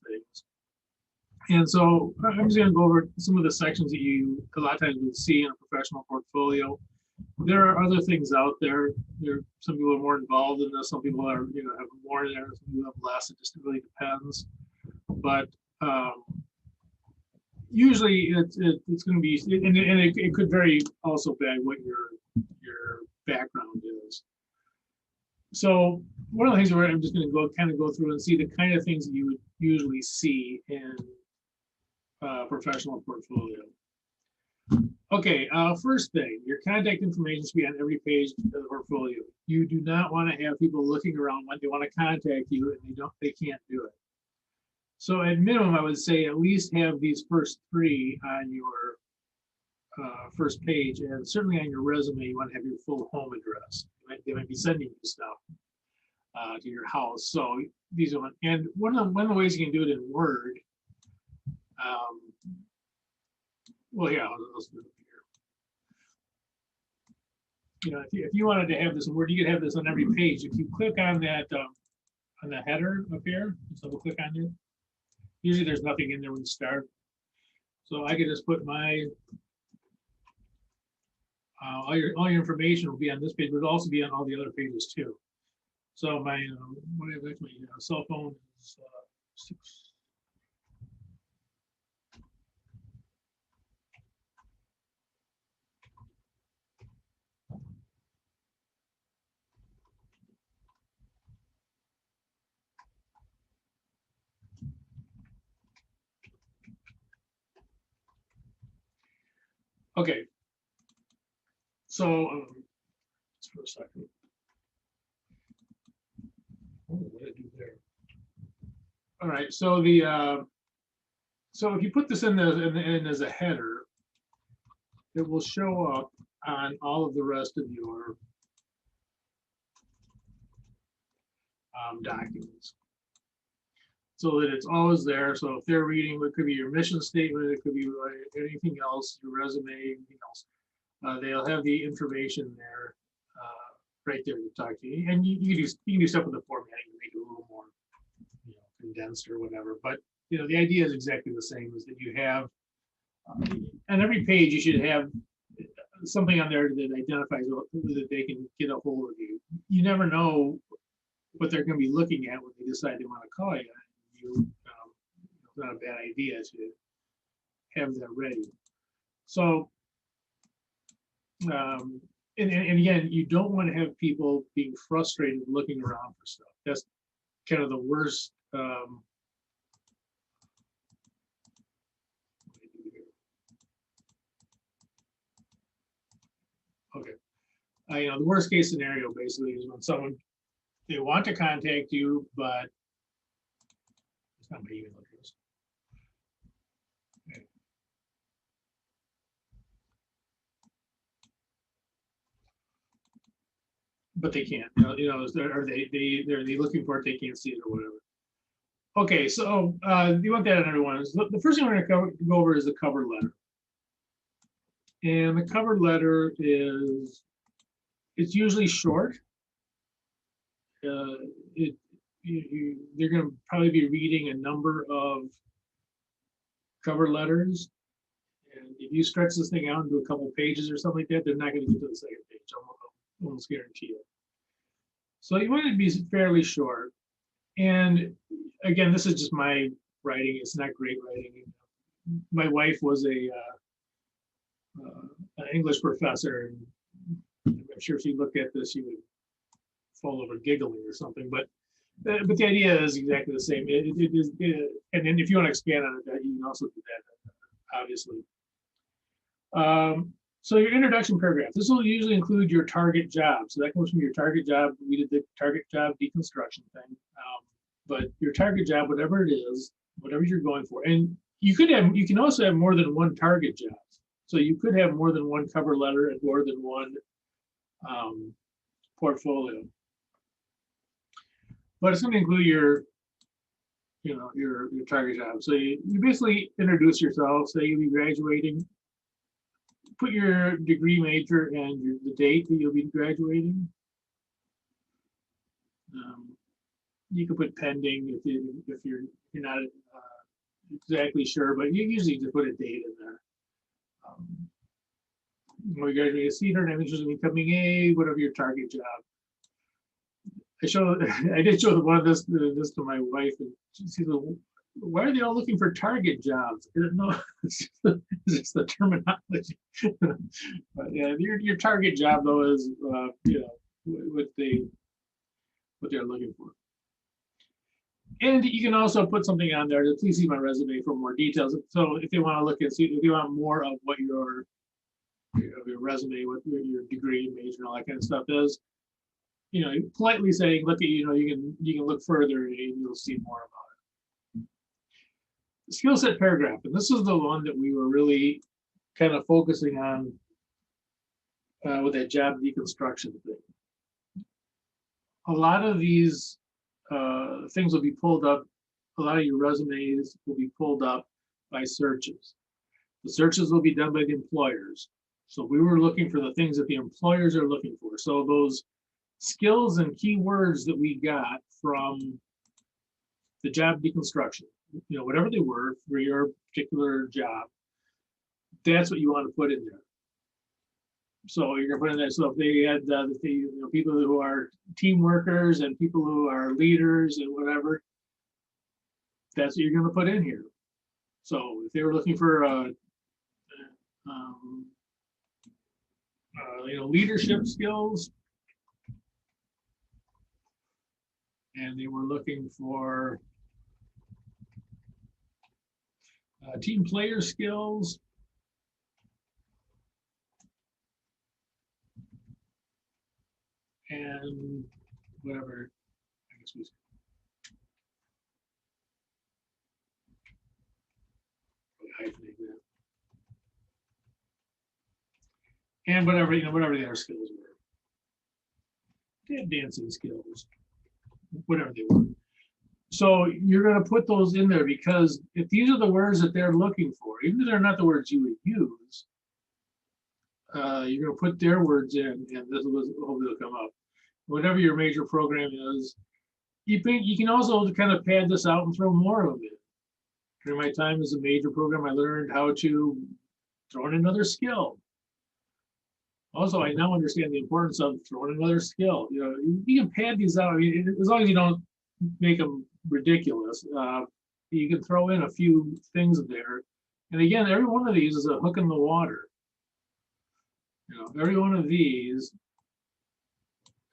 things. And so I'm just going to go over some of the sections that you a lot of times would see in a professional portfolio. There are other things out there. Some people are more involved in this. Some people are, have more in there. Some people have less. It just really depends. But usually it's going to be, and it could vary also by what your background is. So one of the things where I'm just going to go through and see the kind of things that you would usually see in professional portfolio. Okay, first thing, your contact information should be on every page of the portfolio. You do not want to have people looking around when they want to contact you and they can't do it. So at minimum, I would say at least have these first three on your first page, and certainly on your resume, you want to have your full home address. They might be sending you stuff to your house. So these are, and one of the ways you can do it in Word. Well, yeah, let's do it here. If you wanted to have this in Word, you could have this on every page. If you click on that on the header up here, just double click on it. Usually there's nothing in there when you start. So I could just put my all your information will be on this page, but it'll also be on all the other pages too. So my my cell phone is 6. Okay. So just for a second. Oh, what did I do there? All right. So so if you put this in as a header, it will show up on all of the rest of your documents, so that it's always there. So if they're reading, it could be your mission statement, it could be anything else, your resume, anything else. They'll have the information there, right there to talk to you. And you can do stuff with the formatting to make it a little more, condensed or whatever. But the idea is exactly the same. Is that you have on every page you should have something on there that identifies that they can get a hold of you. You never know what they're going to be looking at when they decide they want to call you. It's not a bad idea to have that ready. So. And again, you don't want to have people being frustrated looking around for stuff. That's kind of the worst. Okay. The worst case scenario basically is when they want to contact you, but it's not my email address. Okay. But they can't, are they looking for it? They can't see it or whatever. Okay, so you want that on everyone. The first thing we're going to go over is the cover letter. And the cover letter it's usually short. They're going to probably be reading a number of cover letters. And if you stretch this thing out into a couple pages or something like that, they're not going to get to the second page. Almost guarantee it. So you want it to be fairly short. And again, this is just my writing. It's not great writing. My wife was an English professor. And I'm sure if she looked at this, she would fall over giggling or something. But the idea is exactly the same. And then if you want to expand on it, you can also do that, obviously. So your introduction paragraph, this will usually include your target job. So that comes from your target job. We did the target job deconstruction thing. But your target job, whatever it is, whatever you're going for. And you can also have more than one target job. So you could have more than one cover letter and more than one portfolio. But it's going to include your target job. So you basically introduce yourself, say you'll be graduating. Put your degree major and the date that you'll be graduating. You can put pending if you're not exactly sure, but you usually just put a date in there. We graduated a senior and I'm interested in becoming a whatever your target job. I did show one of this to my wife, and she said, "Why are they all looking for target jobs?" No, it's just the terminology. But yeah, your target job though is what they're looking for. And you can also put something on there to please see my resume for more details. So if they want to look at, see if you want more of what your resume, what your degree, major, and all that kind of stuff is, politely saying, look at, you can look further and you'll see more about it. The skill set paragraph, and this is the one that we were really kind of focusing on with that job deconstruction thing. A lot of these things will be pulled up. A lot of your resumes will be pulled up by searches. The searches will be done by the employers. So we were looking for the things that the employers are looking for. So those skills and keywords that we got from the job deconstruction, whatever they were for your particular job, that's what you want to put in there. So you're gonna put in there. So if they had people who are team workers and people who are leaders and whatever, that's what you're gonna put in here. So if they were looking for leadership skills, and they were looking for team player skills, and whatever, I guess we hyphenate that. And whatever their skills were. They had dancing skills, whatever they were. So you're going to put those in there because if these are the words that they're looking for, even if they're not the words you would use, you're going to put their words in, and this will hopefully come up. Whatever your major program is, you can also kind of pad this out and throw more of it. During my time as a major program, I learned how to throw in another skill. Also, I now understand the importance of throwing another skill. You can pad these out. I mean, as long as you don't make them ridiculous, you can throw in a few things there. And again, every one of these is a hook in the water. Every one of these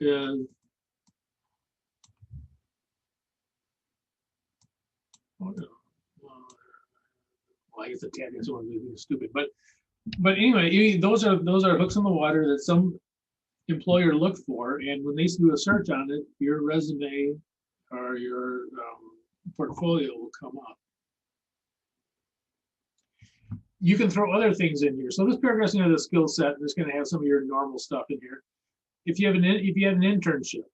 is well, I guess the tag is one of stupid, but anyway, those are hooks in the water that some employer look for, and when they do a search on it, your resume or your portfolio will come up. You can throw other things in here. So this paragraph is going to have the skill set, and it's going to have some of your normal stuff in here. If you have an internship,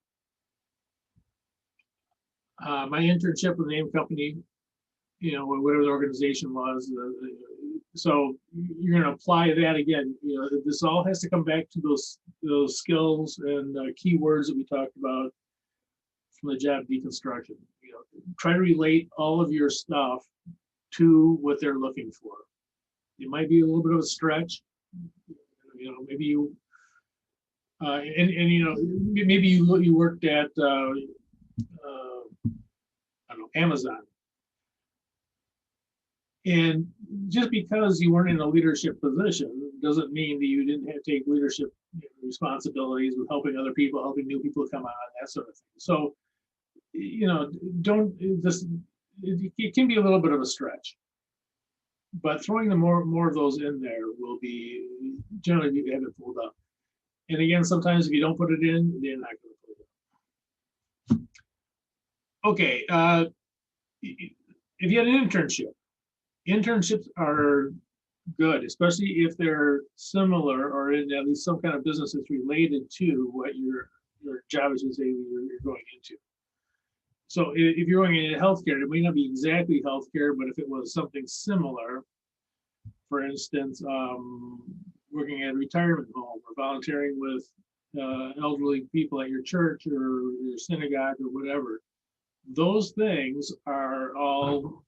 my internship with the name company, whatever the organization was. So you're going to apply that again. This all has to come back to those skills and keywords that we talked about from the job deconstruction. Try to relate all of your stuff to what they're looking for. It might be a little bit of a stretch. Maybe you maybe you worked at I don't know, Amazon. And just because you weren't in a leadership position doesn't mean that you didn't have to take leadership responsibilities with helping other people, helping new people come on, that sort of thing. So, it can be a little bit of a stretch, but throwing more of those in there will be generally you have it pulled up. And again, sometimes if you don't put it in, they're not going to put it up. Okay, if you had an internship, internships are good, especially if they're similar or in at least some kind of business that's related to what your job is you're going into. So if you're going into healthcare, it may not be exactly healthcare, but if it was something similar, for instance, working at a retirement home or volunteering with elderly people at your church or your synagogue or whatever, those things are all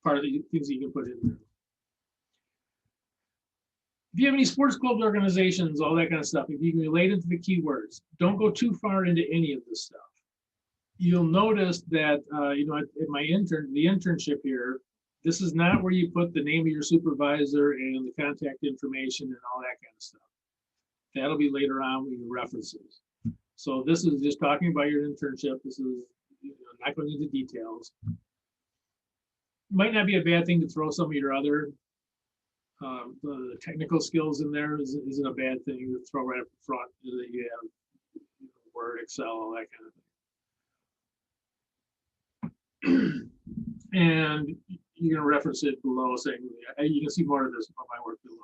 part of the things that you can put in there. If you have any sports clubs, organizations, all that kind of stuff, if you can relate it to the keywords, don't go too far into any of this stuff. You'll notice that, at my the internship here, this is not where you put the name of your supervisor and the contact information and all that kind of stuff. That'll be later on with your references. So this is just talking about your internship. This is not going into details. Might not be a bad thing to throw some of your other the technical skills in there. Isn't a bad thing to throw right up front that you have Word, Excel, all that kind of thing. And you're going to reference it below, saying you can see more of this of my work below.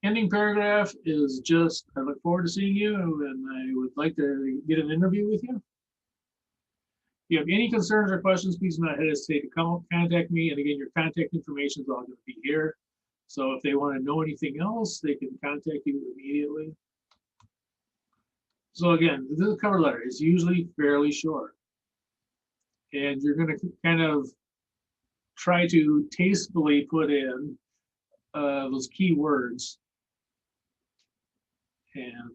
Ending paragraph is just, I look forward to seeing you, and I would like to get an interview with you. If you have any concerns or questions, please do not hesitate to contact me. And again, your contact information is all going to be here. So if they want to know anything else, they can contact you immediately. So again, this is a cover letter. It's usually fairly short. And you're going to kind of try to tastefully put in those keywords and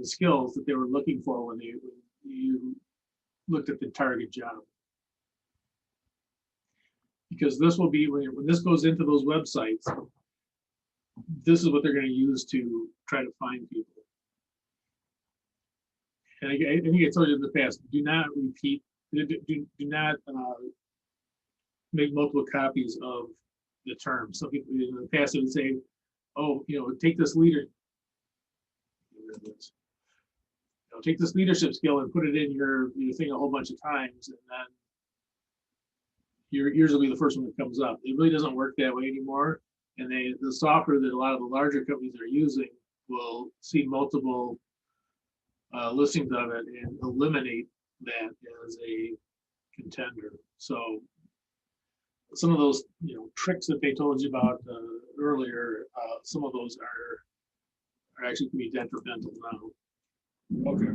skills that they were looking for when you looked at the target job. Because this will be, when this goes into those websites, this is what they're going to use to try to find people. And I think I told you in the past, do not repeat, do not make multiple copies of the term. Some people in the past would say, oh, take this take this leadership skill and put it in your thing a whole bunch of times, and then yours will be the first one that comes up. It really doesn't work that way anymore. And the software that a lot of the larger companies are using will see multiple listings of it and eliminate that as a contender. So some of those tricks that they told you about earlier, some of those are actually can be detrimental now. Okay.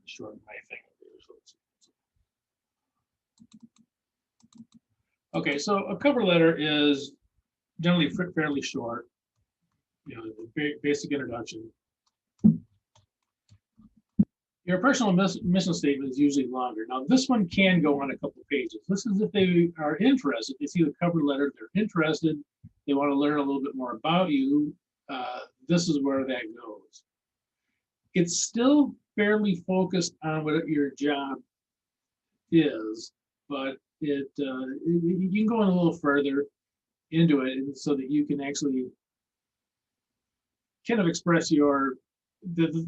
Shorten my thing. Okay, so a cover letter is generally fairly short, the basic introduction. Your personal mission statement is usually longer. Now, this one can go on a couple of pages. This is if they are interested. They see the cover letter, they're interested, they want to learn a little bit more about you. This is where that goes. It's still fairly focused on what your job is, but you can go in a little further into it, and so that you can actually kind of express the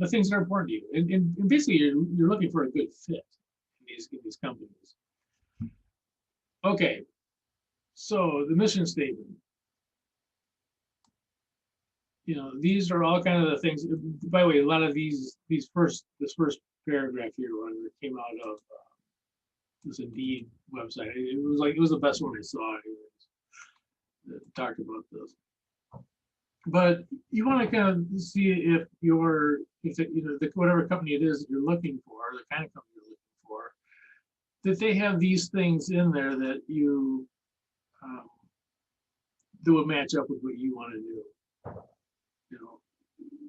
things that are important to you, and basically you're looking for a good fit in these companies. Okay, so the mission statement. These are all kind of the things. By the way, a lot of this first paragraph here came out of this Indeed website. It was the best one I saw that talked about this. But you want to kind of see if whatever company it is that you're looking for, or the kind of company you're looking for, that they have these things in there that you that would match up with what you want to do.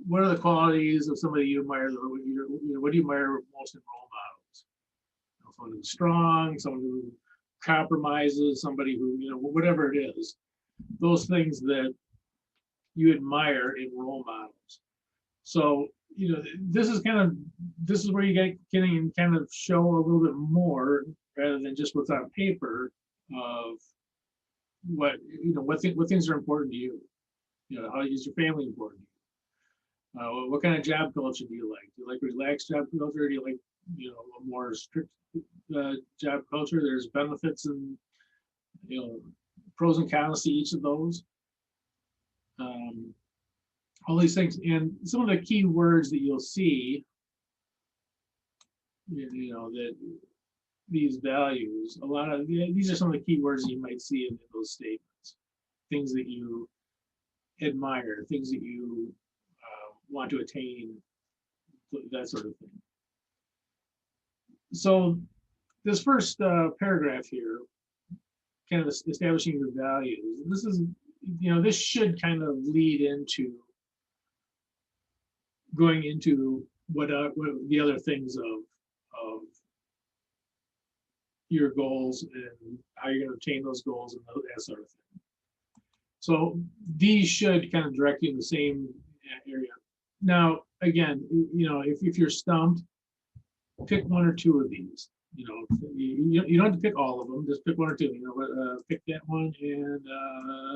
What are the qualities of somebody you admire? What do you admire most in role models? Someone who's strong, someone who compromises, somebody who, whatever it is, those things that you admire in role models. So, this is where you can kind of show a little bit more rather than just what's on paper of what things are important to you. How is your family important to you? What kind of job culture do you like? Do you like relaxed job culture? Do you like, a more strict job culture? There's benefits and, pros and cons to each of those. All these things, and some of the key words that you'll see, that these values, these are some of the key words you might see in those statements. Things that you admire, things that you want to attain, that sort of thing. So this first paragraph here, kind of establishing your values. This is, this should kind of lead into going into what the other things of your goals and how you're going to obtain those goals and that sort of thing. So these should kind of direct you in the same area. Now, again, if you're stumped, pick one or two of these. You don't have to pick all of them. Just pick one or two. Pick that one and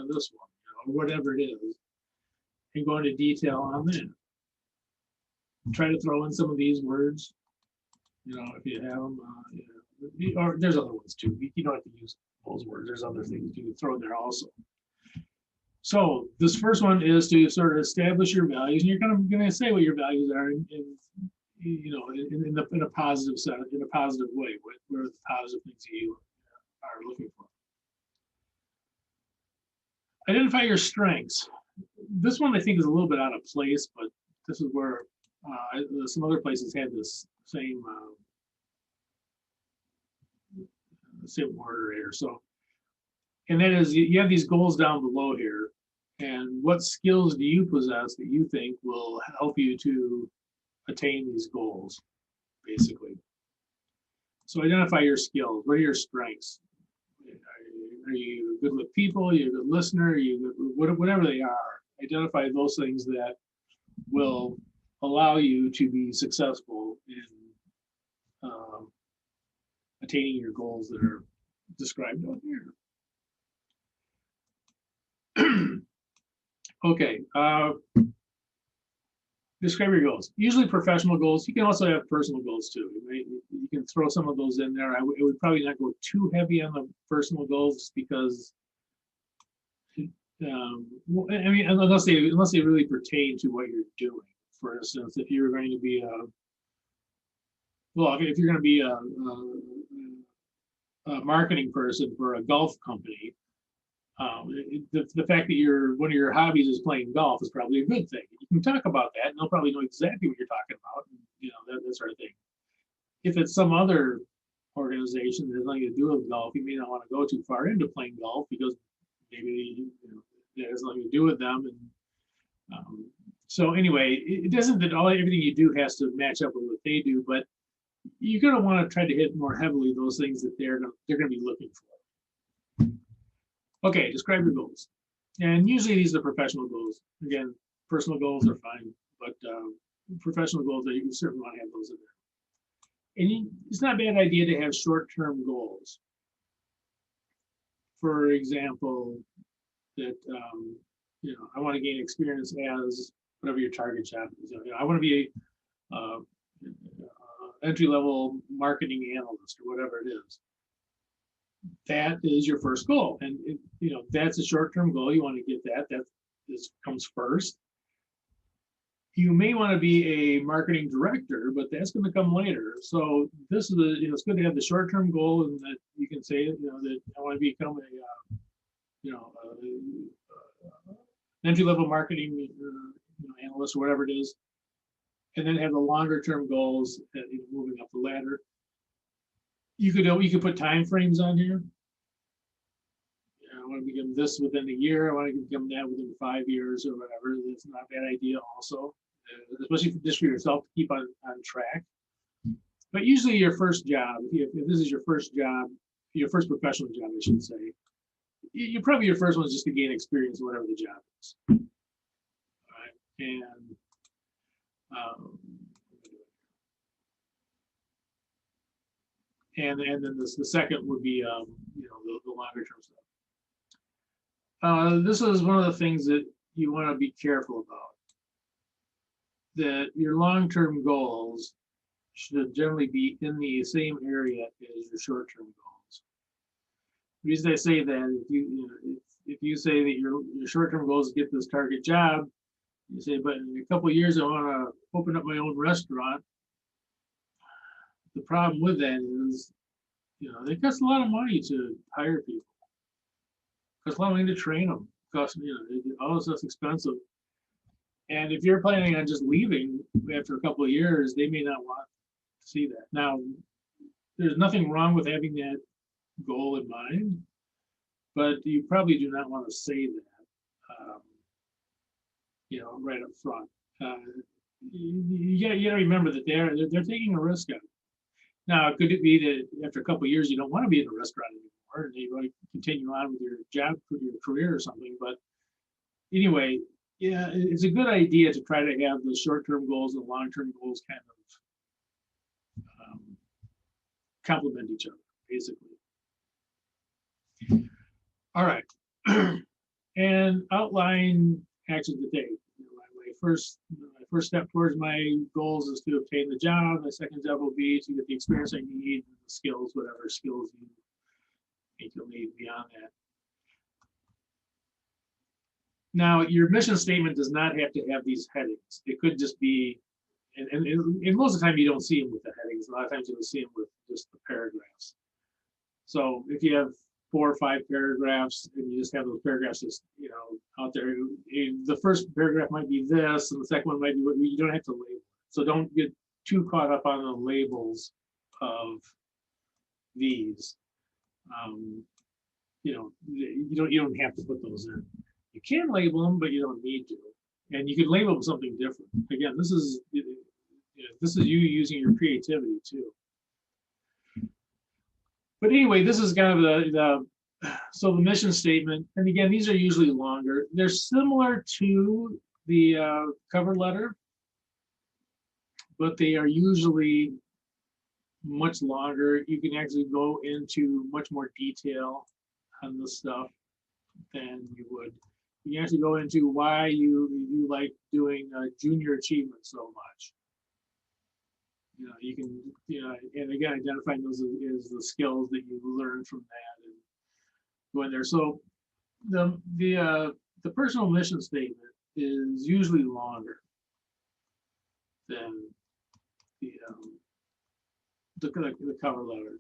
this one, or whatever it is, and go into detail on that. Try to throw in some of these words, if you have them. Or there's other ones too. You don't have to use those words. There's other things you can throw in there also. So this first one is to sort of establish your values, and you're kind of going to say what your values are in a positive sense, in a positive way. What are the positive things you are looking for? Identify your strengths. This one I think is a little bit out of place, but this is where some other places had this same order here. So, and that is, you have these goals down below here, and what skills do you possess that you think will help you to attain these goals, basically. So identify your skills. What are your strengths? Are you good with people? Are you a good listener? Are you good, whatever they are? Identify those things that will allow you to be successful in attaining your goals that are described out here. Okay. Describe your goals. Usually professional goals. You can also have personal goals too. You can throw some of those in there. It would probably not go too heavy on the personal goals because, unless they really pertain to what you're doing. For instance, if you're going to be if you're going to be a marketing person for a golf company, the fact that one of your hobbies is playing golf is probably a good thing. You can talk about that, and they'll probably know exactly what you're talking about, and, that sort of thing. If it's some other organization that has nothing to do with golf, you may not want to go too far into playing golf because maybe it has nothing to do with them. And so anyway, it doesn't that everything you do has to match up with what they do, but you're going to want to try to hit more heavily those things that they're going to be looking for. Okay, describe your goals. And usually these are professional goals. Again, personal goals are fine, but professional goals, you certainly want to have those in there. And it's not a bad idea to have short-term goals. For example, that I want to gain experience as whatever your target job is. I want to be a entry-level marketing analyst or whatever it is. That is your first goal, and that's a short-term goal. You want to get that. That comes first. You may want to be a marketing director, but that's going to come later. So this is it's good to have the short-term goal, and that you can say that I want to become entry-level marketing analyst or whatever it is, and then have the longer-term goals moving up the ladder. You could put time frames on here. I want to become this within a year. I want to become that within 5 years or whatever. That's not a bad idea also, especially just for yourself to keep on track. But usually your first job, if this is your first job, your first professional job, I should say, probably your first one is just to gain experience in whatever the job is. All right. And and then the second would be the longer term stuff. This is one of the things that you want to be careful about. That your long term goals should generally be in the same area as your short term goals. The reason I say that, if you say that your short term goal is to get this target job, you say, but in a couple of years I want to open up my own restaurant. The problem with that is, it costs a lot of money to hire people. It costs a lot of money to train them. It costs, all this stuff's expensive. And if you're planning on just leaving after a couple of years, they may not want to see that. Now, there's nothing wrong with having that goal in mind, but you probably do not want to say that, right up front. You gotta remember that they're taking a risk on it. Now, could it be that after a couple of years you don't want to be in a restaurant anymore and you want to continue on with your job, with your career or something? But anyway, yeah, it's a good idea to try to have the short-term goals and long-term goals kind of complement each other, basically. All right, and outline actions to take. My first step towards my goals is to obtain the job. My second step will be to get the experience I need, and the skills, whatever skills you think you'll need beyond that. Now, your mission statement does not have to have these headings. It could just be, and most of the time you don't see them with the headings. A lot of times you'll see them with just the paragraphs. So if you have 4 or 5 paragraphs and you just have those paragraphs just out there, the first paragraph might be this and the second one might be what you don't have to label. So don't get too caught up on the labels of these. You don't have to put those in. You can label them, but you don't need to. And you could label them something different. Again, this is you using your creativity too. But anyway, this is kind of so the mission statement. And again, these are usually longer. They're similar to the cover letter, but they are usually much longer. You can actually go into much more detail on this stuff than you would. You can actually go into why you like doing junior achievement so much. You can, and again, identifying those as the skills that you learn from that and go in there. So the personal mission statement is usually longer than the cover letter.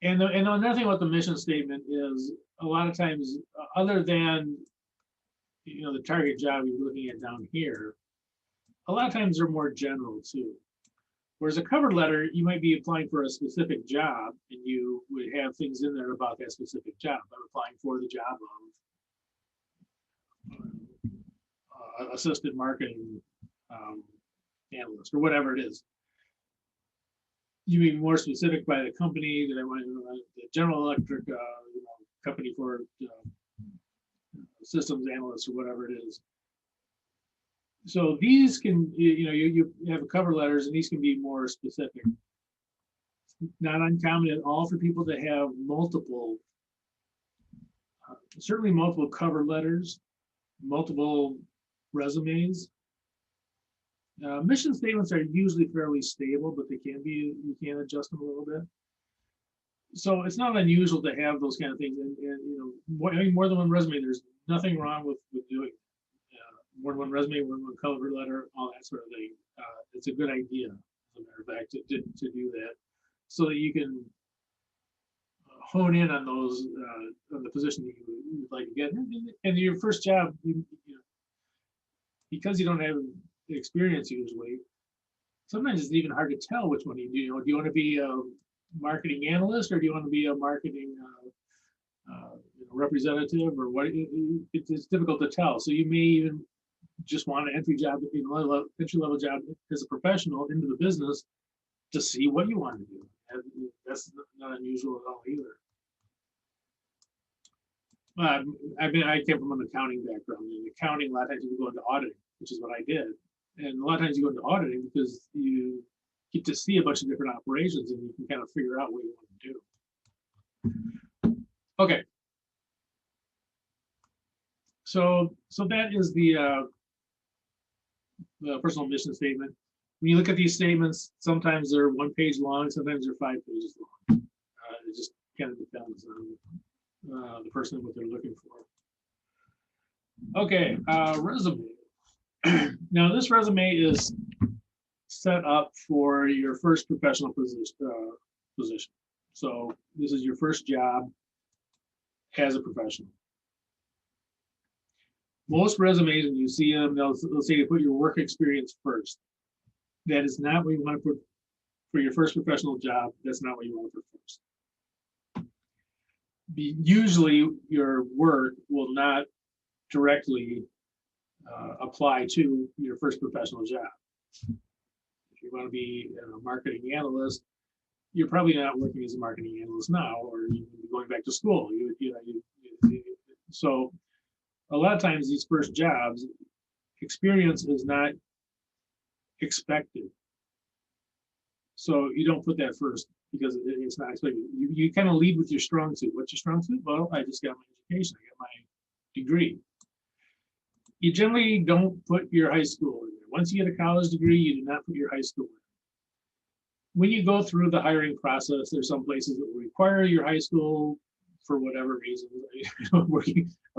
And another thing about the mission statement is a lot of times, other than the target job you're looking at down here, a lot of times they're more general too. Whereas a cover letter, you might be applying for a specific job and you would have things in there about that specific job. I'm applying for the job of assistant marketing analyst or whatever it is. You be more specific by the company that I want the General Electric company for systems analysts or whatever it is. So these can, you have cover letters and these can be more specific. Not uncommon at all for people to have multiple, certainly multiple cover letters, multiple resumes. Mission statements are usually fairly stable, but you can adjust them a little bit. So it's not unusual to have those kind of things. And more than one resume, there's nothing wrong with doing it. More than one resume, more than one cover letter, all that sort of thing. It's a good idea, as a matter of fact, to do that, so that you can hone in on those on the position that you would like to get. And your first job, because you don't have experience usually, sometimes it's even hard to tell which one you do. Do you want to be a marketing analyst or do you want to be a marketing representative or what? It's difficult to tell. So you may even just want an entry level job as a professional into the business to see what you want to do. And that's not unusual at all either. I came from an accounting background. In accounting, a lot of times you go into auditing, which is what I did. And a lot of times you go into auditing because you get to see a bunch of different operations and you can kind of figure out what you want to do. Okay. So that is the personal mission statement. When you look at these statements, sometimes they're 1 page long, sometimes they're 5 pages long. It just kind of depends on the person and what they're looking for. Okay, resume. Now this resume is set up for your first professional position. So this is your first job as a professional. Most resumes, when you see them, they'll say to put your work experience first. That is not what you want to put for your first professional job, that's not what you want for first. Usually your work will not directly apply to your first professional job. If you want to be a marketing analyst, you're probably not working as a marketing analyst now, or you're going back to school. So a lot of times these first jobs, experience is not expected. So you don't put that first because it's not expected. You kind of lead with your strong suit. What's your strong suit? Well, I just got my education. I got my degree. You generally don't put your high school in there. Once you get a college degree, you do not put your high school in. When you go through the hiring process, there's some places that will require your high school for whatever reason. I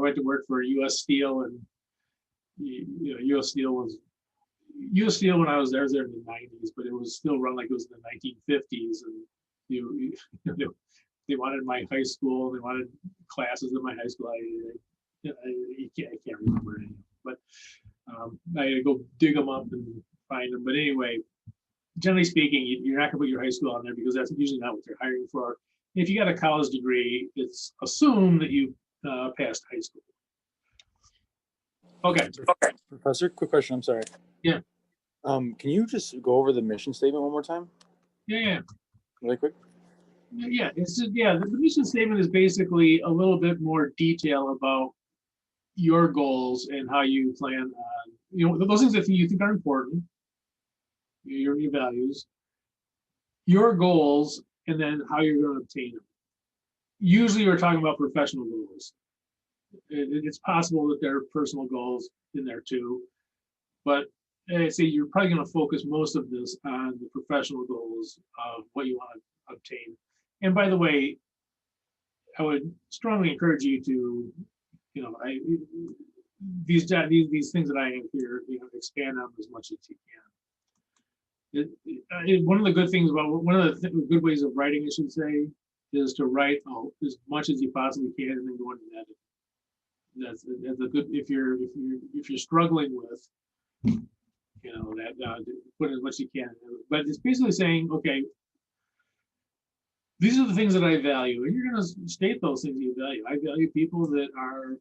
went to work for U.S. Steel, and U.S. Steel when I was there in the 90s, but it was still run like it was in the 1950s, and they wanted my high school, they wanted classes in my high school. I can't remember any, but I had to go dig them up and find them. But anyway, generally speaking, you're not going to put your high school on there because that's usually not what they're hiring for. If you got a college degree, it's assumed that you passed high school. Okay. Professor, quick question. I'm sorry. Yeah. Can you just go over the mission statement one more time? Yeah. Really quick. Yeah. It's just, the mission statement is basically a little bit more detail about your goals and how you plan on, those things that you think are important, your values, your goals, and then how you're going to obtain them. Usually we're talking about professional goals. It's possible that there are personal goals in there too, but I say you're probably going to focus most of this on the professional goals of what you want to obtain. And by the way, I would strongly encourage you to, these things that I have here, expand on as much as you can. One of the good things about one of the good ways of writing, I should say, is to write as much as you possibly can and then go into edit. That's a good if you're struggling with, that put as much as you can. But it's basically saying, okay, these are the things that I value, and you're going to state those things you value. I value people that are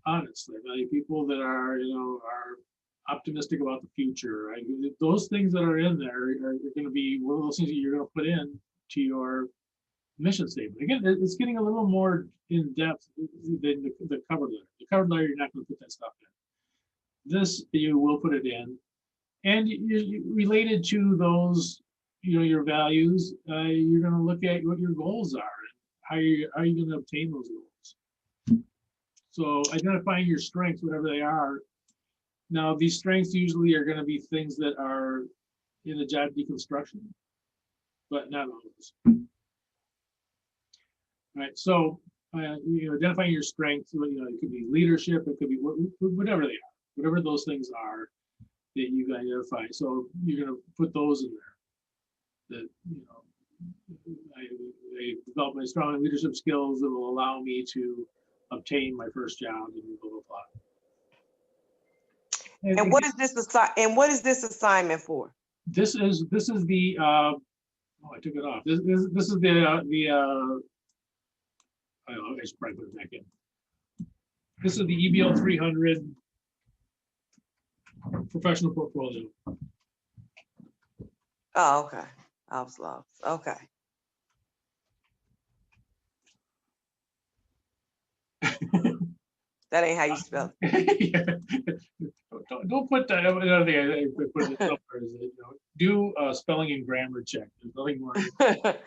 honest. I value people that are optimistic about the future. Those things that are in there are going to be one of those things that you're going to put in to your mission statement. Again, it's getting a little more in depth than the cover letter. The cover letter, you're not going to put that stuff in. This, you will put it in. And related to those, your values, you're going to look at what your goals are and how are you going to obtain those goals. So identifying your strengths, whatever they are. Now, these strengths usually are going to be things that are in the job deconstruction, but not always. All right, so identifying your strengths, it could be leadership, it could be whatever they are, whatever those things are that you identify. So you're going to put those in there. That I develop my strong leadership skills that will allow me to obtain my first job and blah blah blah. And what is this assignment for? This is the I took it off. This is the I should probably put it back in. This is the EBL300 professional portfolio. Oh, okay. I was lost. Okay. That ain't how you spell it. Yeah. Don't put that. Another thing I put in the somewhere is do a spelling and grammar check. There's nothing more. The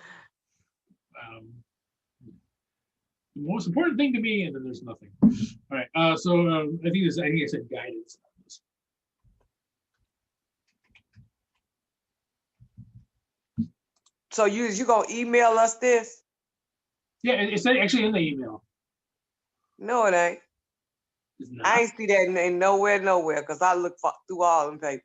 most important thing to me, and then there's nothing. All right. So I think I said guidance. So you gonna email us this? Yeah, it's actually in the email. No, it ain't. I ain't see that in nowhere, because I look through all them papers.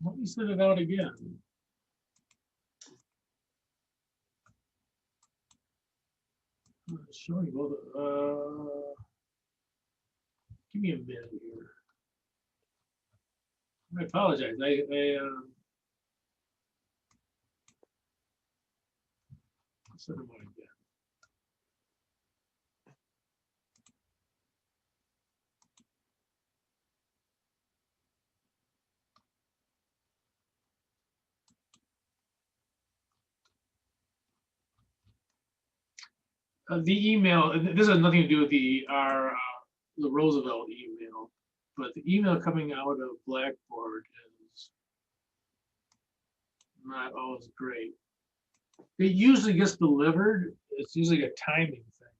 Let me send it out again. Showing both. Give me a minute here. I apologize. Send them again. The email, and this has nothing to do with the Roosevelt email, but the email coming out of Blackboard is not always great. It usually gets delivered. It's usually a timing thing.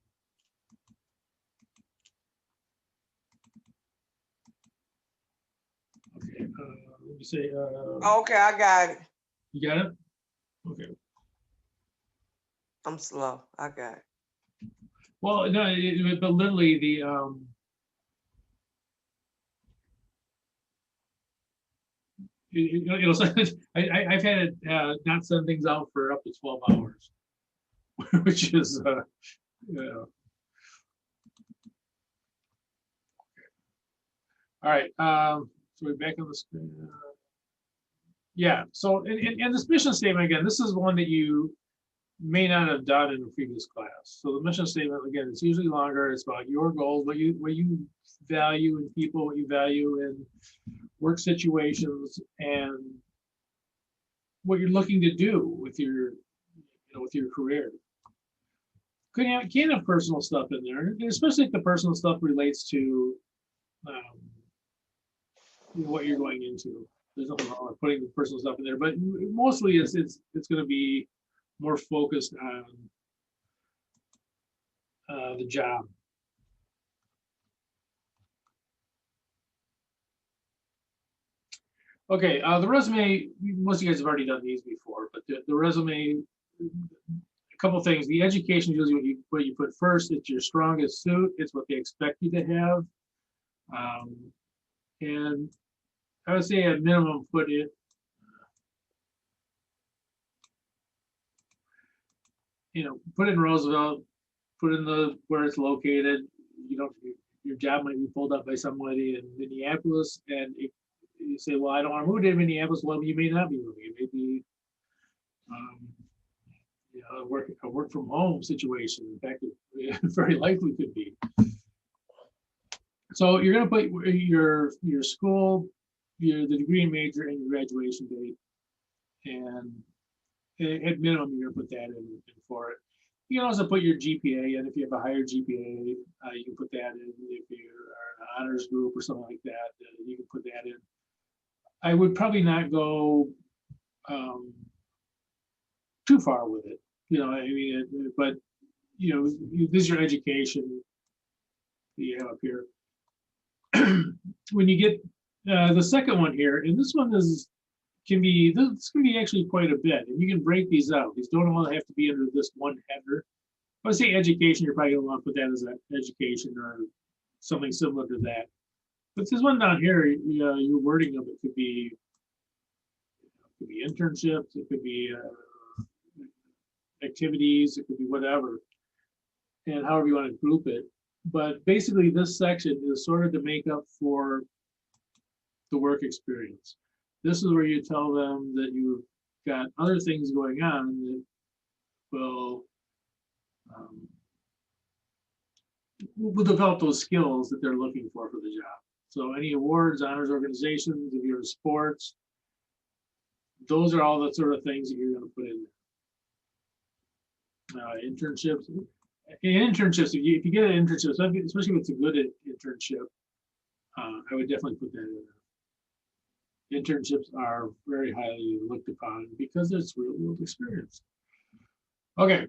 Okay, let me say. Okay, I got it. You got it? Okay. I'm slow. I got it. Well, no, but literally the I've had it not send things out for up to 12 hours, which is yeah. All right, so we're back on the screen. Yeah, so and this mission statement, again, this is one that you may not have done in a previous class. So the mission statement, again, it's usually longer. It's about your goals, what you value in people, what you value in work situations, and what you're looking to do with your, with your career. Can have personal stuff in there, especially if the personal stuff relates to what you're going into. There's nothing wrong with putting the personal stuff in there, but mostly it's going to be more focused on the job. Okay, the resume, most of you guys have already done these before, but the resume, a couple things. The education is usually what you put first. It's your strongest suit. It's what they expect you to have. And I would say at minimum put it, put in Roosevelt, put in where it's located. Your job might be pulled up by somebody in Minneapolis, and you say, well, I don't want to move to Minneapolis. Well, you may not be moving. It may be a work from home situation. In fact, it very likely could be. So you're going to put your school, the degree and major, and your graduation date, and at minimum you're going to put that in for it. You can also put your GPA in. If you have a higher GPA, you can put that in. If you're an honors group or something like that, you can put that in. I would probably not go too far with it. But this is your education that you have up here. When you get the second one here, and this one can be actually quite a bit, and you can break these out. These don't all have to be under this one header. If I say education, you're probably going to want to put that as an education or something similar to that. But this one down here, your wording of it could be internships, it could be activities, it could be whatever, and however you want to group it. But basically, this section is sort of to make up for the work experience. This is where you tell them that you've got other things going on that will develop those skills that they're looking for the job. So any awards, honors organizations, if you're in sports, those are all the sort of things that you're going to put in there. Internships. If you get an internship, especially if it's a good internship, I would definitely put that in there. Internships are very highly looked upon because it's real world experience. Okay.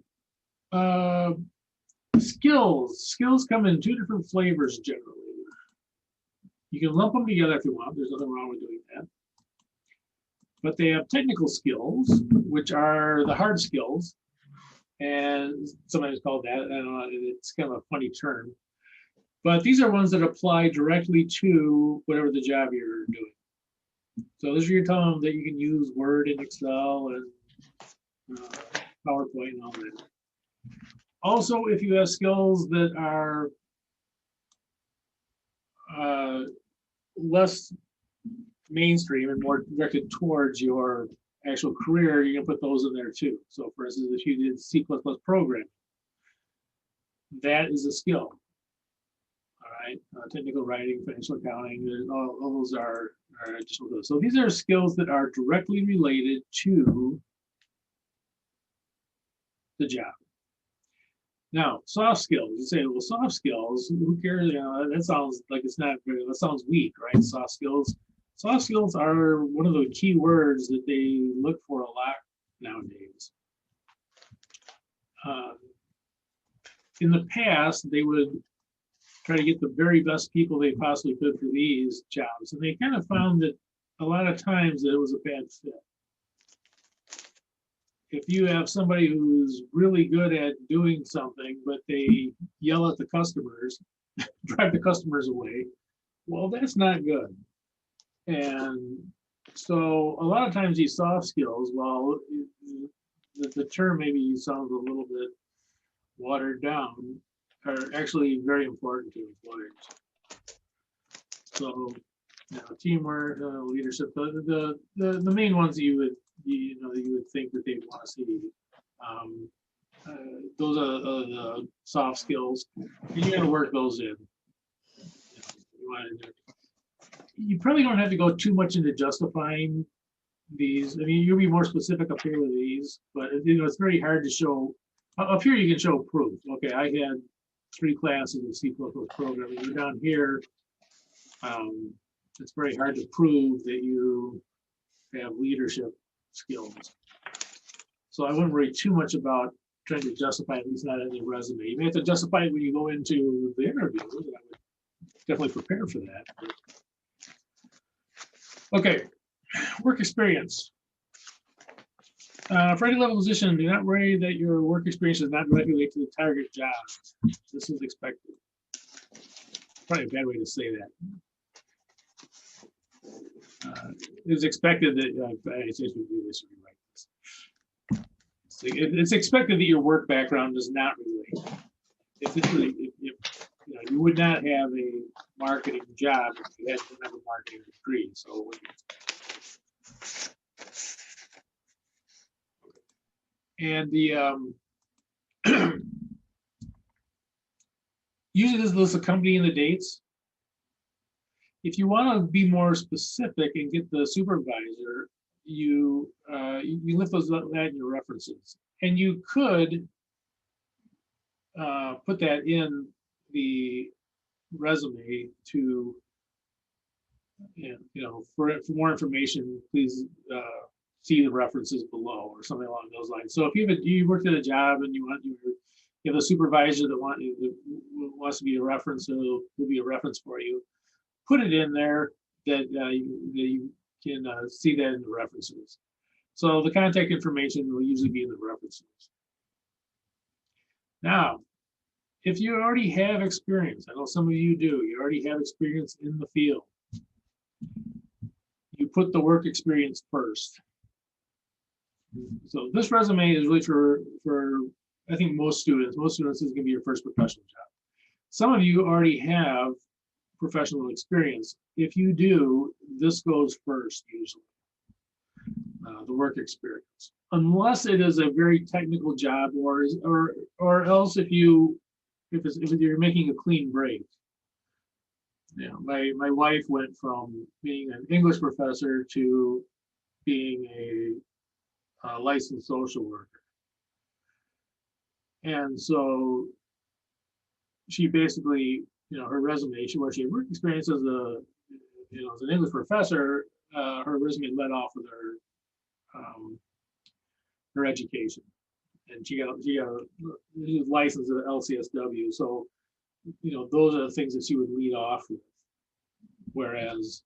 Skills come in two different flavors generally. You can lump them together if you want. There's nothing wrong with doing that. But they have technical skills, which are the hard skills. And sometimes called that. I don't know, it's kind of a funny term. But these are ones that apply directly to whatever the job you're doing. So this is your telling that you can use Word and Excel and PowerPoint and all that. Also, if you have skills that are less mainstream and more directed towards your actual career, you can put those in there too. So for instance, if you did C++ programming, that is a skill. All right, technical writing, financial accounting, all those are additional skills. So these are skills that are directly related to the job. Now, soft skills, you say, well, soft skills, who cares? You know, that sounds like it's not very, that sounds weak, right? Soft skills. Soft skills are one of the key words that they look for a lot nowadays. In the past, they would try to get the very best people they possibly could for these jobs. And they kind of found that a lot of times that it was a bad fit. If you have somebody who's really good at doing something, but they yell at the customers, drive the customers away, well, that's not good. And so a lot of times these soft skills, well, the term maybe sounds a little bit watered down, are actually very important to employers. So, you know, teamwork, leadership, the main ones that you would think that they'd want to see. Those are the soft skills, and you got to work those in. You probably don't have to go too much into justifying these. I mean, you'll be more specific up here with these, but it's very hard to show. Up here, you can show proof. Okay, I had 3 classes of C++ programming. You're down here. It's very hard to prove that you have leadership skills. So I wouldn't worry too much about trying to justify, at least not in your resume. You may have to justify it when you go into the interviews, and I would definitely prepare for that. Okay, work experience. For any level position, do not worry that your work experience does not directly relate to the target job. This is expected. Probably a bad way to say that. It's expected that it's expected that your work background does not relate. If you would not have a marketing job if you had a marketing degree. So and the usually this lists the company and the dates. If you want to be more specific and get the supervisor, you lift those that in your references, and you could put that in the resume to, for more information, please see the references below or something along those lines. So if you worked at a job and you have a supervisor that wants to be a reference, so will be a reference for you. Put it in there that you can see that in the references. So the contact information will usually be in the references. Now, if you already have experience, I know some of you do, you already have experience in the field, you put the work experience first. So this resume is really for I think most students is going to be your first professional job. Some of you already have professional experience. If you do, this goes first usually, the work experience, unless it is a very technical job, or else if you're making a clean break. My wife went from being an English professor to being a licensed social worker, and so she basically, her resume, where she had work experience as as an English professor, her resume led off with her education, and she was licensed at LCSW. So, those are the things that she would lead off with. Whereas,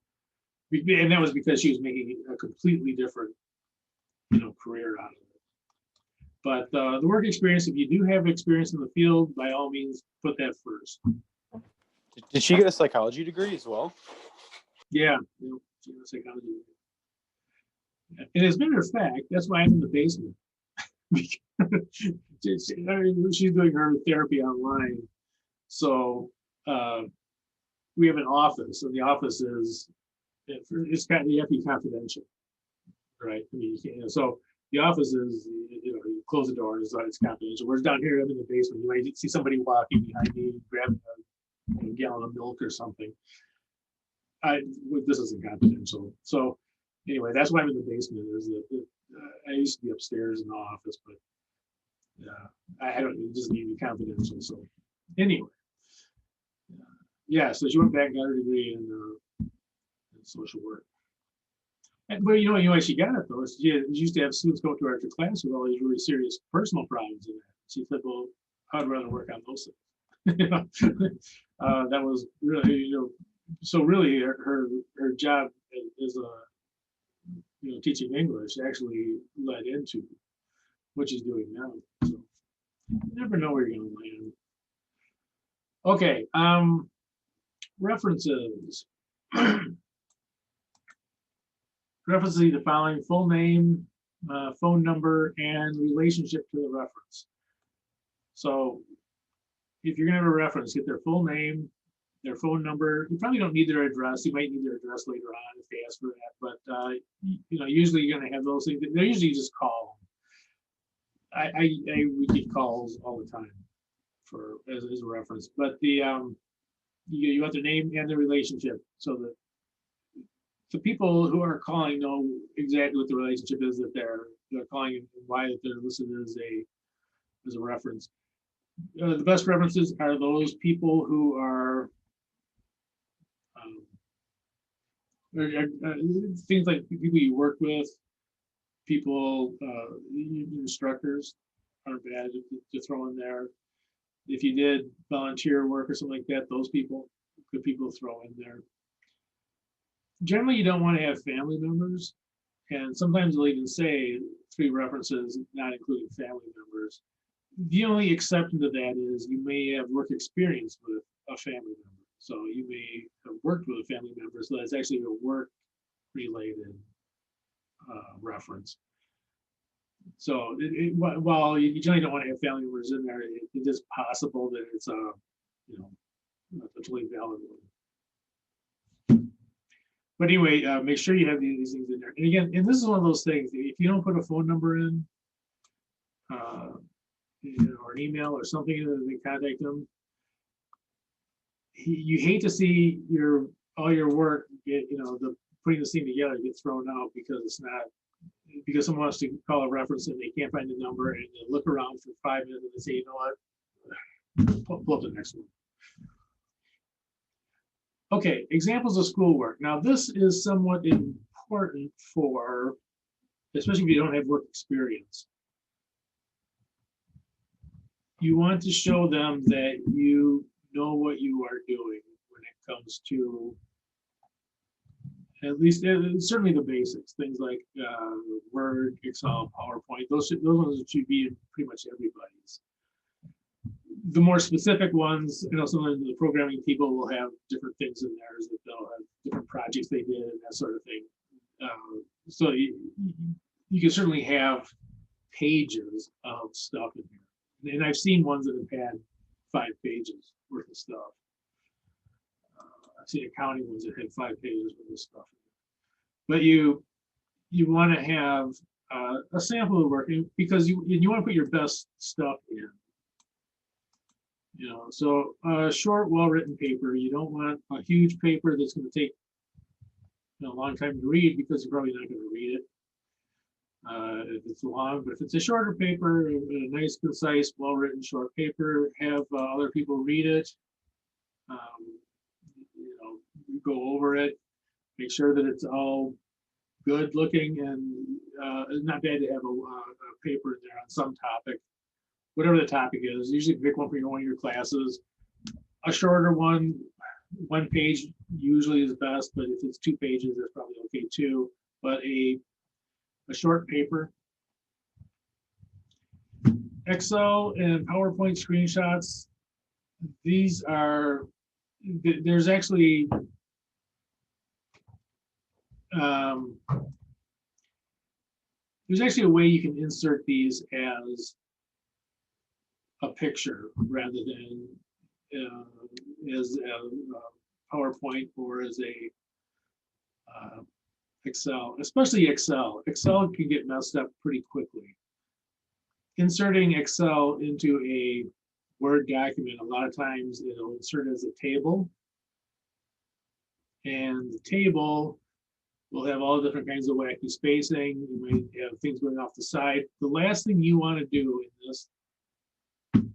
and that was because she was making a completely different, career out of it. But the work experience, if you do have experience in the field, by all means, put that first. Did she get a psychology degree as well? Yeah, she got a psychology degree. And as a matter of fact, that's why I'm in the basement. She's doing her therapy online. So we have an office, and the office is it's kind of, you have to be confidential, right? I mean, you can't, so the office is, you close the door, it's confidential. Whereas down here, I'm in the basement, you might see somebody walking behind me, grabbing a gallon of milk or something. This isn't confidential. So anyway, that's why I'm in the basement. Is that I used to be upstairs in the office, but I don't. It doesn't need to be confidential. So anyway, yeah. So she went back and got her degree in social work. But you know why she got it though. She used to have students go to her after class with all these really serious personal problems in that. She said, "Well, I'd rather work on those things." That was really, so really her job as a teaching English actually led into what she's doing now. So you never know where you're going to land. Okay, references. References the following: full name, phone number, and relationship to the reference. So if you're going to have a reference, get their full name, their phone number. You probably don't need their address. You might need their address later on if they ask for that. But usually you're going to have those things. They usually just call. We get calls all the time for as a reference. But the you want their name and their relationship, so that the people who are calling know exactly what the relationship is that they're calling and why that they're listed as a reference. The best references are those people who are things like people you work with, people, instructors aren't bad to throw in there. If you did volunteer work or something like that, those people, good people to throw in there. Generally, you don't want to have family members, and sometimes they'll even say 3 references, not including family members. The only exception to that is you may have work experience with a family member. So you may have worked with a family member, so that's actually a work-related reference. So while you generally don't want to have family members in there, it is possible that it's a totally valid one. But anyway, make sure you have these things in there. And again, and this is one of those things, if you don't put a phone number in, or an email or something to contact them, you hate to see all your work get, putting this thing together get thrown out because someone wants to call a reference and they can't find the number, and they look around for 5 minutes and they say, you know what, pull up the next one. Okay, examples of schoolwork. Now this is somewhat important for, especially if you don't have work experience. You want to show them that you know what you are doing when it comes to at least certainly the basics, things like Word, Excel, PowerPoint. Those ones should be in pretty much everybody's. The more specific ones, some of the programming people will have different things in theirs, that they'll have different projects they did and that sort of thing. So you can certainly have pages of stuff in here. And I've seen ones that have had 5 pages worth of stuff. I've seen accounting ones that had 5 pages worth of stuff. But you want to have a sample of work, because you want to put your best stuff in. So a short, well-written paper. You don't want a huge paper that's going to take a long time to read, because you're probably not going to read it if it's long. But if it's a shorter paper, a nice, concise, well-written short paper, have other people read it. Go over it, make sure that it's all good looking, and it's not bad to have a paper in there on some topic, whatever the topic is. Usually pick one for one of your classes. A shorter one page usually is best, but if it's 2 pages, that's probably okay too. But a short paper. Excel and PowerPoint screenshots. There's actually a way you can insert these as a picture rather than as a PowerPoint or as a Excel, especially Excel. Excel can get messed up pretty quickly. Inserting Excel into a Word document, a lot of times it'll insert as a table. And the table will have all different kinds of wacky spacing. You might have things going off the side. The last thing you want to do in this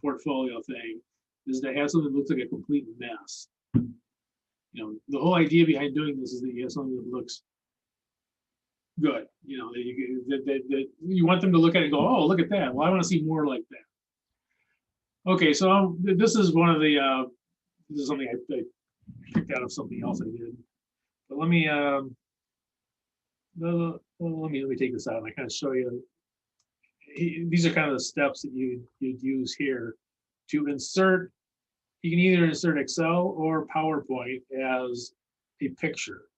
portfolio thing is to have something that looks like a complete mess. You know, the whole idea behind doing this is that you have something that looks good. You know, that you want them to look at it and go, oh, look at that. Well, I want to see more like that. Okay, so this is one of the, this is something I picked out of something else I did. But let me take this out and I kind of show you. These are kind of the steps that you'd use here to insert. You can either insert Excel or PowerPoint as a picture.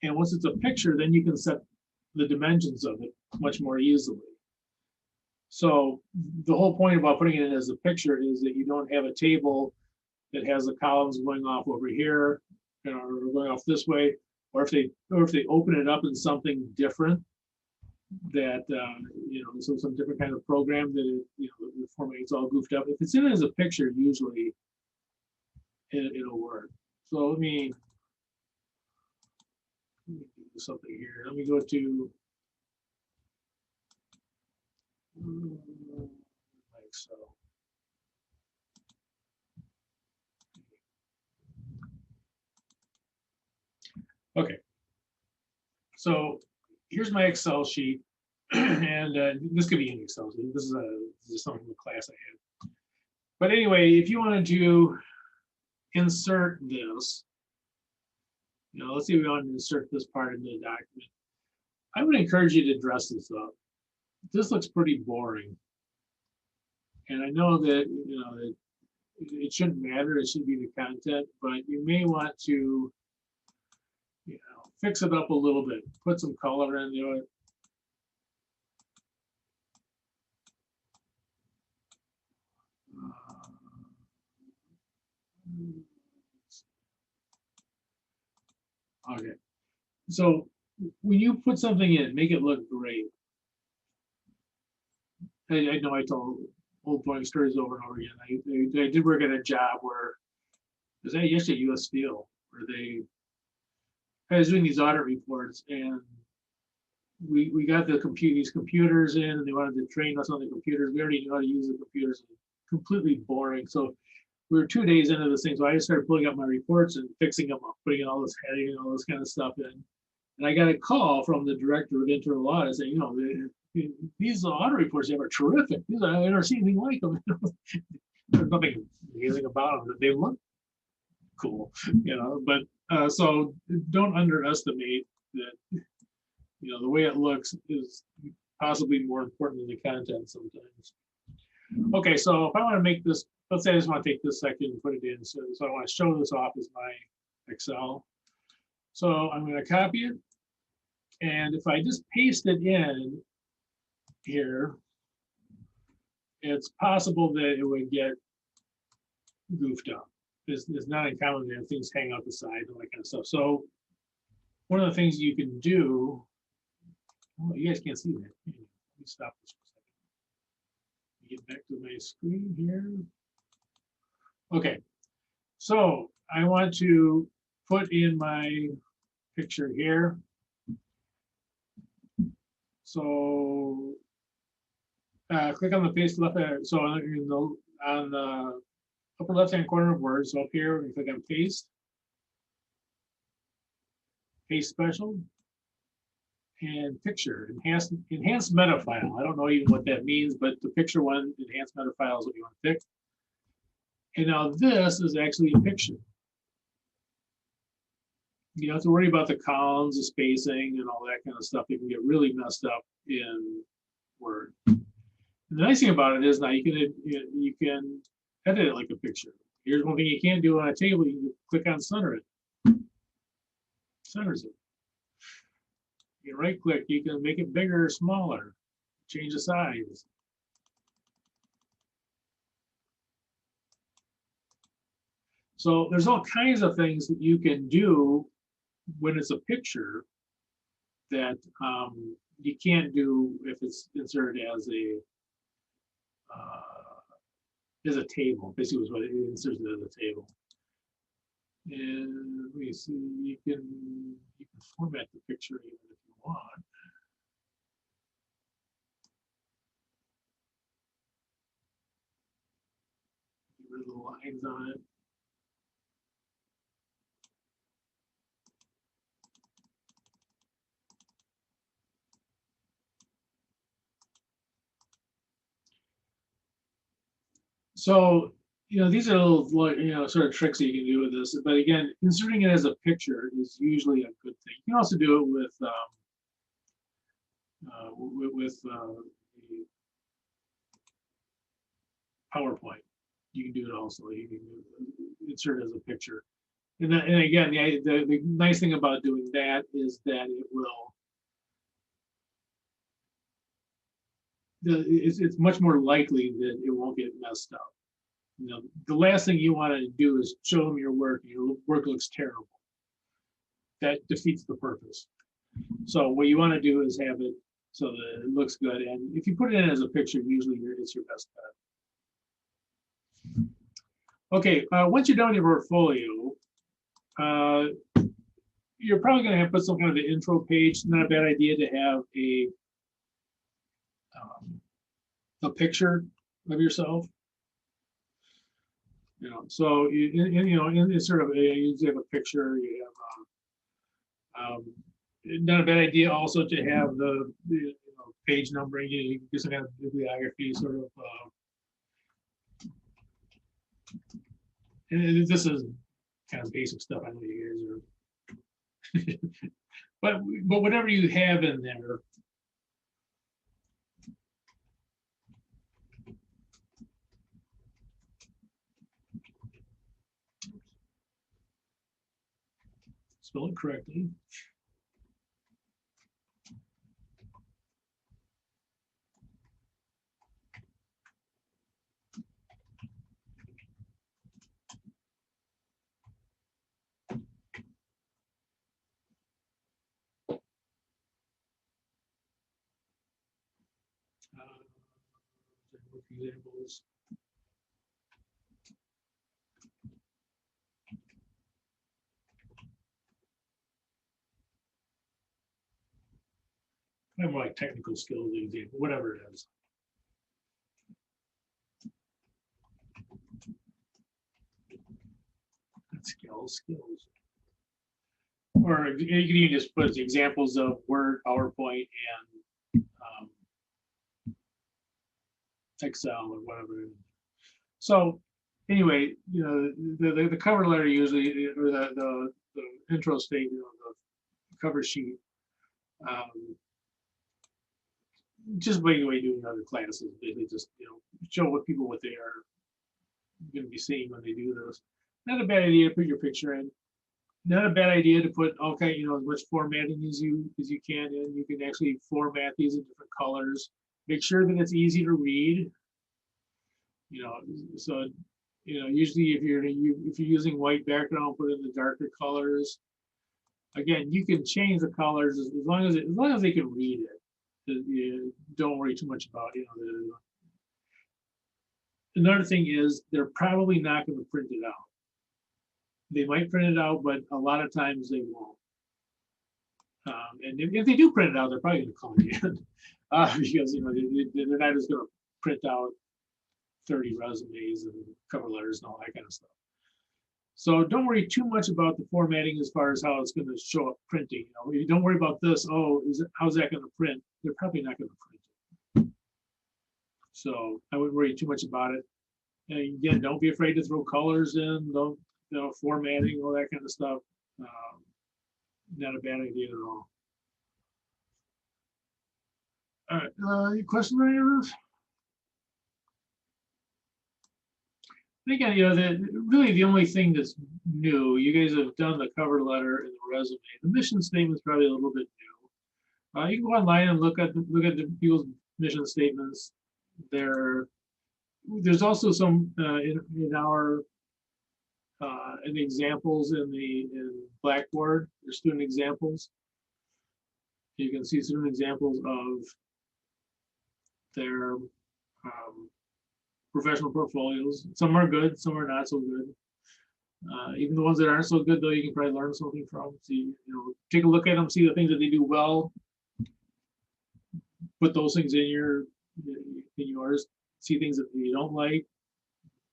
And once it's a picture, then you can set the dimensions of it much more easily. So the whole point about putting it in as a picture is that you don't have a table that has the columns going off over here, you know, or going off this way, or if they open it up in something different, that you know, so some different kind of program that it, you know, the format's all goofed up. If it's in as a picture, usually it'll work. So let me do something here. Let me go to Excel. Okay, so here's my Excel sheet, and this could be any Excel sheet. This is something from the class I had. But anyway, if you wanted to insert this, you know, let's say we want to insert this part into the document. I would encourage you to dress this up. This looks pretty boring, and I know that, you know, it shouldn't matter. It should be the content, but you may want to, you know, fix it up a little bit, put some color into it. Okay, so when you put something in, make it look great. I know I told old boring stories over and over again. I did work at a job where, was that yesterday at US Steel, where I was doing these audit reports, and we got these computers in, and they wanted to train us on the computers. We already knew how to use the computers. Completely boring. So we were 2 days into this thing, so I just started pulling up my reports and fixing them up, putting in all this heading and all this kind of stuff in. And I got a call from the director of internal audit saying, you know, these audit reports are terrific. These I've never seen anything like them. There's nothing amazing about them. They look cool, you know. But so don't underestimate that. You know, the way it looks is possibly more important than the content sometimes. Okay, so if I want to make this, let's say I just want to take this section and put it in. So I want to show this off as my Excel. So I'm going to copy it. And if I just paste it in here, it's possible that it would get goofed up. It's not uncommon to have things hang out the side and all that kind of stuff. So one of the things you can do, oh, you guys can't see that. Let me stop this for a second. Get back to my screen here. Okay, so I want to put in my picture here. So click on the paste left. So on the upper left-hand corner of Word, so up here, we click on paste, paste special, and picture, enhanced meta file. I don't know even what that means, but the picture one, enhanced meta file is what you want to pick. And now this is actually a picture. You don't have to worry about the columns, the spacing, and all that kind of stuff. It can get really messed up in Word. And the nice thing about it is now you can edit it like a picture. Here's one thing you can't do on a table. You can click on center it. Centers it. You can right click, you can make it bigger or smaller, change the size. So there's all kinds of things that you can do when it's a picture that you can't do if it's inserted as a table. Basically, was what it inserts as a table. And let me see, you can format the picture even if you want. Get rid of the lines on it. So, these are little, sort of tricks that you can do with this. But again, inserting it as a picture is usually a good thing. You can also do it with the PowerPoint. You can do it also. You can insert it as a picture. And again, the nice thing about doing that is that it's much more likely that it won't get messed up. The last thing you want to do is show them your work. Your work looks terrible. That defeats the purpose. So what you want to do is have it so that it looks good. And if you put it in as a picture, usually it's your best bet. Okay, once you're done with your portfolio, you're probably going to have to put some kind of an intro page. Not a bad idea to have a picture of yourself. So in sort of you usually have a picture. You have not a bad idea also to have the page numbering. You can do some kind of bibliography sort of. And this is kind of basic stuff. I know you guys are, but whatever you have in there. Spell it correctly. Examples. Kind of like technical skills example, whatever it is. Skills. Or you can even just put examples of Word, PowerPoint, and Excel or whatever. So anyway, the cover letter usually, or the intro statement, the cover sheet, just like the way you do in other classes, they just show what they are going to be seeing when they do this. Not a bad idea to put your picture in. Not a bad idea to put as much formatting as you can in. You can actually format these in different colors. Make sure that it's easy to read. So usually if you're using white background, put in the darker colors. Again, you can change the colors as long as they can read it. Don't worry too much about Another thing is they're probably not going to print it out. They might print it out, but a lot of times they won't. And if they do print it out, they're probably going to call you in because they're not just going to print out 30 resumes and cover letters and all that kind of stuff. So don't worry too much about the formatting as far as how it's going to show up printing. You don't worry about this. How's that going to print? They're probably not going to print it. So I wouldn't worry too much about it. And again, don't be afraid to throw colors in. Don't formatting, all that kind of stuff. Not a bad idea at all. All right, any questions on any of this? Again, really the only thing that's new, you guys have done the cover letter and the resume. The mission statement is probably a little bit new. You can go online and look at the people's mission statements. There's also some in our and the examples in Blackboard, their student examples. You can see student examples of their professional portfolios. Some are good, some are not so good. Even the ones that aren't so good, though, you can probably learn something from. So take a look at them, see the things that they do well. Put those things in yours. See things that you don't like,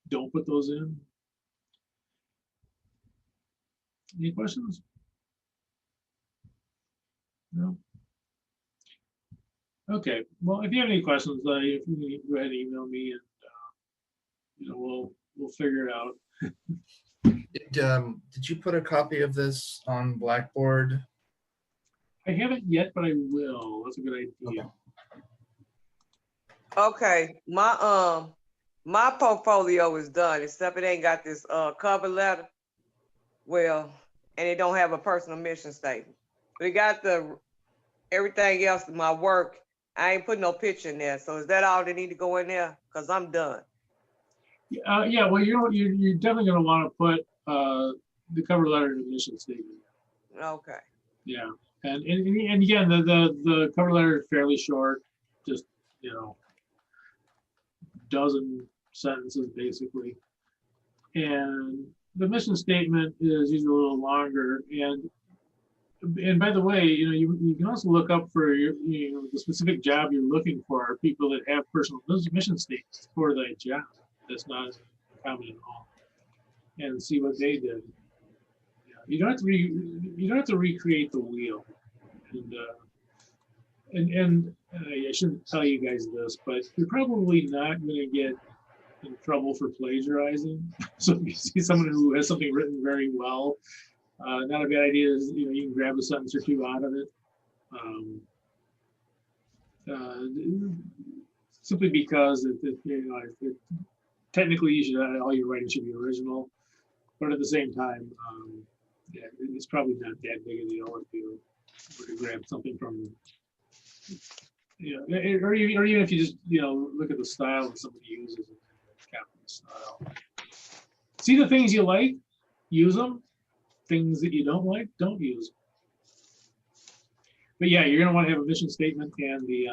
don't put those in. Any questions? No. Okay. Well, if you have any questions, you can go ahead and email me, and we'll figure it out. Did you put a copy of this on Blackboard? I haven't yet, but I will. That's a good idea. Okay, my portfolio is done, except it ain't got this cover letter. Well, and it don't have a personal mission statement. But it got everything else in my work. I ain't putting no picture in there. So is that all they need to go in there? Because I'm done. Yeah, well, you're definitely going to want to put the cover letter and the mission statement. Okay. Yeah, and again, the cover letter is fairly short, just dozen sentences basically, and the mission statement is usually a little longer. And by the way, you can also look up for the specific job you're looking for, people that have personal mission statements for that job. That's not common at all, and see what they did. You don't have to recreate the wheel. And I shouldn't tell you guys this, but you're probably not going to get in trouble for plagiarizing. So if you see someone who has something written very well, not a bad idea is you can grab a sentence or two out of it. Simply because technically all your writing should be original, but at the same time, it's probably not that big a deal if you were to grab something from, or even if you just look at the style that somebody uses and copy the style. See the things you like, use them. Things that you don't like, don't use. But yeah, you're going to want to have a mission statement and the